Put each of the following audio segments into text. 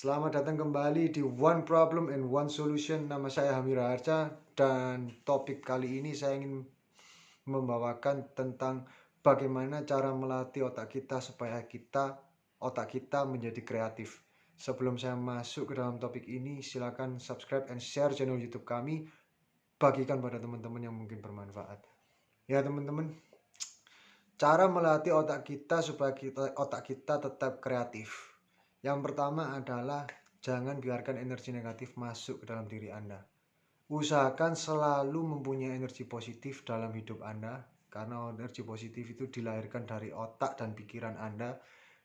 Selamat datang kembali di One Problem and One Solution. Nama saya Hamira Arca dan topik kali ini saya ingin membawakan tentang bagaimana cara melatih otak kita supaya otak kita menjadi kreatif. Sebelum saya masuk ke dalam topik ini, silakan subscribe and share channel YouTube kami. Bagikan pada teman-teman yang mungkin bermanfaat. Ya teman-teman, cara melatih otak kita supaya otak kita tetap kreatif. Yang pertama adalah jangan biarkan energi negatif masuk ke dalam diri Anda. Usahakan selalu mempunyai energi positif dalam hidup Anda, karena energi positif itu dilahirkan dari otak dan pikiran Anda,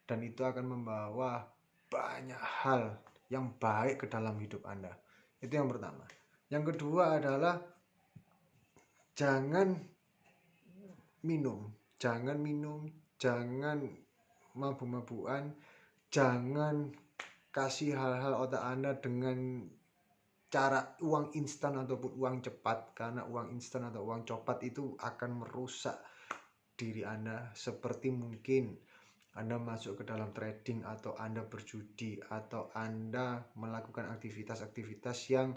dan itu akan membawa banyak hal yang baik ke dalam hidup Anda. Itu yang pertama. Yang kedua adalah jangan minum, jangan mabuk-mabukan, jangan kasih hal-hal otak Anda dengan cara uang instan ataupun uang cepat, karena uang instan atau uang cepat itu akan merusak diri Anda. Seperti mungkin Anda masuk ke dalam trading, atau Anda berjudi, atau Anda melakukan aktivitas-aktivitas yang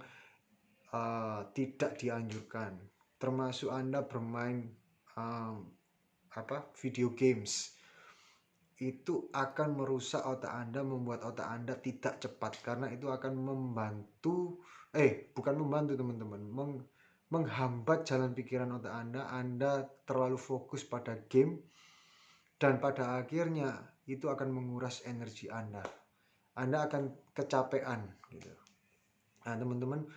tidak dianjurkan, termasuk Anda bermain video games. Itu akan merusak otak Anda, membuat otak Anda tidak cepat, karena itu akan teman-teman, menghambat jalan pikiran otak Anda. Anda terlalu fokus pada game, dan pada akhirnya itu akan menguras energi Anda. Anda akan kecapean gitu. Nah teman-teman,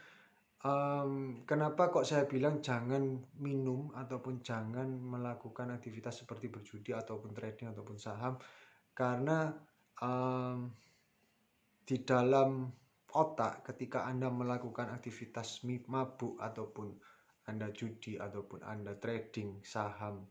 kenapa kok saya bilang jangan minum ataupun jangan melakukan aktivitas seperti berjudi ataupun trading ataupun saham? Karena di dalam otak, ketika Anda melakukan aktivitas mabuk ataupun Anda judi ataupun Anda trading saham,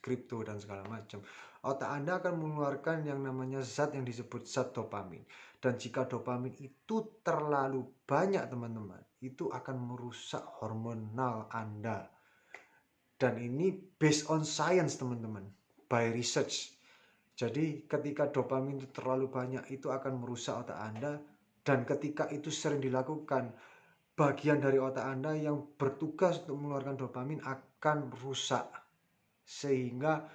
kripto dan segala macam, otak Anda akan mengeluarkan yang namanya zat yang disebut zat dopamin. Dan jika dopamin itu terlalu banyak teman-teman, itu akan merusak hormonal Anda. Dan ini based on science teman-teman, by research. Jadi ketika dopamin itu terlalu banyak, itu akan merusak otak Anda. Dan ketika itu sering dilakukan, bagian dari otak Anda yang bertugas untuk mengeluarkan dopamin akan rusak. Sehingga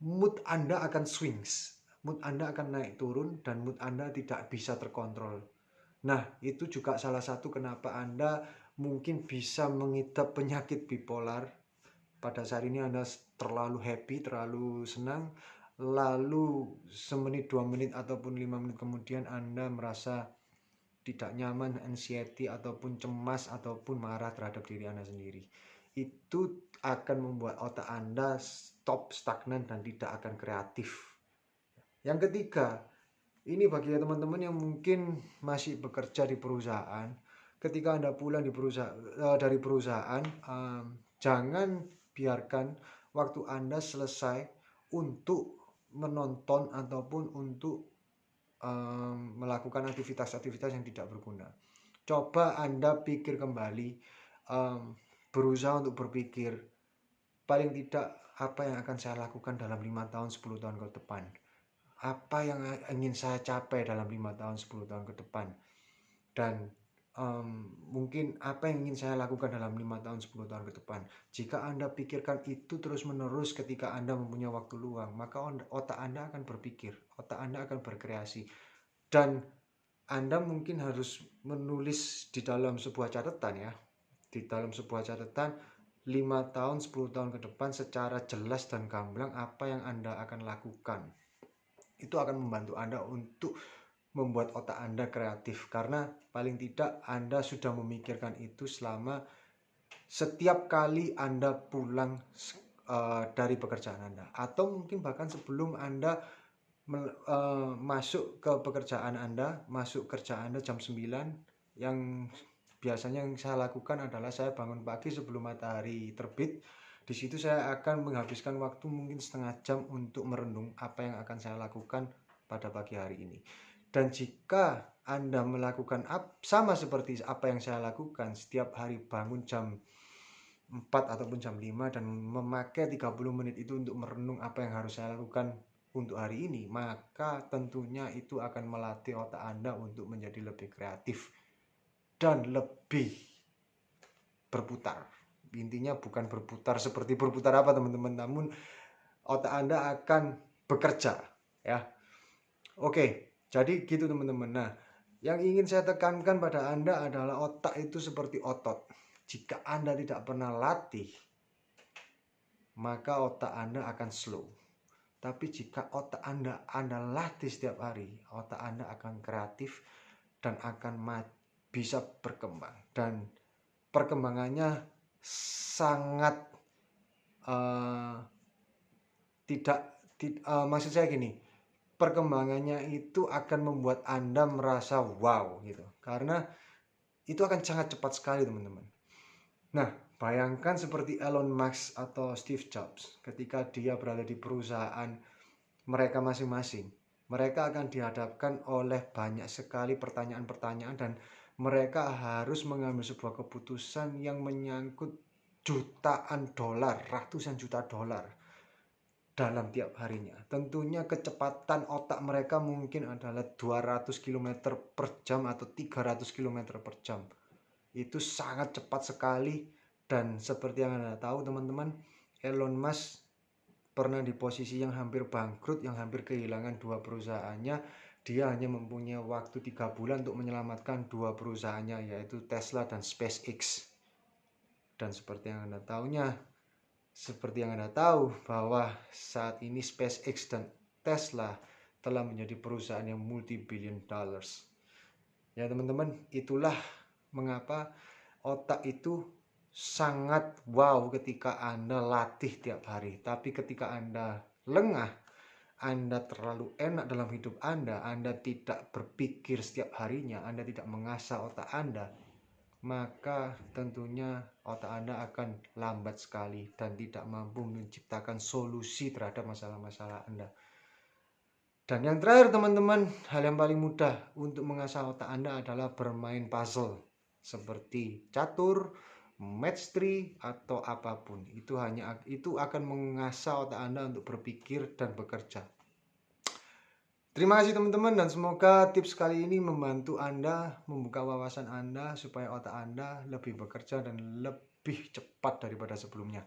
mood Anda akan swings. Mood Anda akan naik turun dan mood Anda tidak bisa terkontrol. Nah, itu juga salah satu kenapa Anda mungkin bisa mengidap penyakit bipolar. Pada saat ini Anda terlalu happy, terlalu senang, lalu semenit, 2 menit ataupun 5 menit kemudian Anda merasa tidak nyaman, anxiety ataupun cemas ataupun marah terhadap diri Anda sendiri. Itu akan membuat otak Anda stagnan dan tidak akan kreatif. Yang ketiga, ini bagi teman-teman yang mungkin masih bekerja di perusahaan. Ketika Anda pulang dari perusahaan, jangan biarkan waktu Anda selesai untuk menonton ataupun untuk melakukan aktivitas-aktivitas yang tidak berguna. Coba Anda pikir kembali, berusaha untuk berpikir paling tidak apa yang akan saya lakukan dalam 5 tahun, 10 tahun ke depan. Apa yang ingin saya capai dalam 5 tahun, 10 tahun ke depan. Dan mungkin apa yang ingin saya lakukan dalam 5 tahun, 10 tahun ke depan. Jika Anda pikirkan itu terus-menerus ketika Anda mempunyai waktu luang, maka otak Anda akan berpikir, otak Anda akan berkreasi. Dan Anda mungkin harus menulis di dalam sebuah catatan ya. Di dalam sebuah catatan 5 tahun, 10 tahun ke depan secara jelas dan gamblang apa yang Anda akan lakukan. Itu akan membantu Anda untuk membuat otak Anda kreatif, karena paling tidak Anda sudah memikirkan itu selama setiap kali Anda pulang dari pekerjaan Anda, atau mungkin bahkan sebelum Anda masuk ke pekerjaan Anda, masuk kerja Anda jam 9. Yang biasanya yang saya lakukan adalah saya bangun pagi sebelum matahari terbit. Di situ saya akan menghabiskan waktu mungkin setengah jam untuk merenung apa yang akan saya lakukan pada pagi hari ini. Dan jika Anda melakukan sama seperti apa yang saya lakukan, setiap hari bangun jam 4 ataupun jam 5 dan memakai 30 menit itu untuk merenung apa yang harus saya lakukan untuk hari ini, maka tentunya itu akan melatih otak Anda untuk menjadi lebih kreatif dan lebih berputar. Intinya bukan berputar seperti berputar apa teman-teman, namun otak Anda akan bekerja ya. Oke, jadi gitu teman-teman. Nah, yang ingin saya tekankan pada Anda adalah otak itu seperti otot. Jika Anda tidak pernah latih, maka otak Anda akan slow. Tapi jika otak Anda latih setiap hari, otak Anda akan kreatif dan akan bisa berkembang. Dan perkembangannya sangat maksud saya gini, perkembangannya itu akan membuat Anda merasa wow gitu. Karena itu akan sangat cepat sekali teman-teman. Nah, bayangkan seperti Elon Musk atau Steve Jobs ketika dia berada di perusahaan mereka masing-masing. Mereka akan dihadapkan oleh banyak sekali pertanyaan-pertanyaan dan mereka harus mengambil sebuah keputusan yang menyangkut jutaan dolar, ratusan juta dolar dalam tiap harinya. Tentunya kecepatan otak mereka mungkin adalah 200 km per jam atau 300 km per jam. Itu sangat cepat sekali dan seperti yang Anda tahu teman-teman, Elon Musk pernah di posisi yang hampir bangkrut, yang hampir kehilangan dua perusahaannya. Dia hanya mempunyai waktu 3 bulan untuk menyelamatkan dua perusahaannya, yaitu Tesla dan SpaceX. Dan seperti yang Anda tahu bahwa saat ini SpaceX dan Tesla telah menjadi perusahaan yang multi-billion dollars. Ya teman-teman, itulah mengapa otak itu sangat wow ketika Anda latih tiap hari. Tapi ketika Anda lengah, Anda terlalu enak dalam hidup Anda tidak berpikir setiap harinya, Anda tidak mengasah otak Anda, maka tentunya otak Anda akan lambat sekali dan tidak mampu menciptakan solusi terhadap masalah-masalah Anda. Dan yang terakhir teman-teman, hal yang paling mudah untuk mengasah otak Anda adalah bermain puzzle seperti catur, match 3 atau apapun. Itu akan mengasah otak Anda untuk berpikir dan bekerja. Terima kasih teman-teman dan semoga tips kali ini membantu Anda membuka wawasan Anda supaya otak Anda lebih bekerja dan lebih cepat daripada sebelumnya.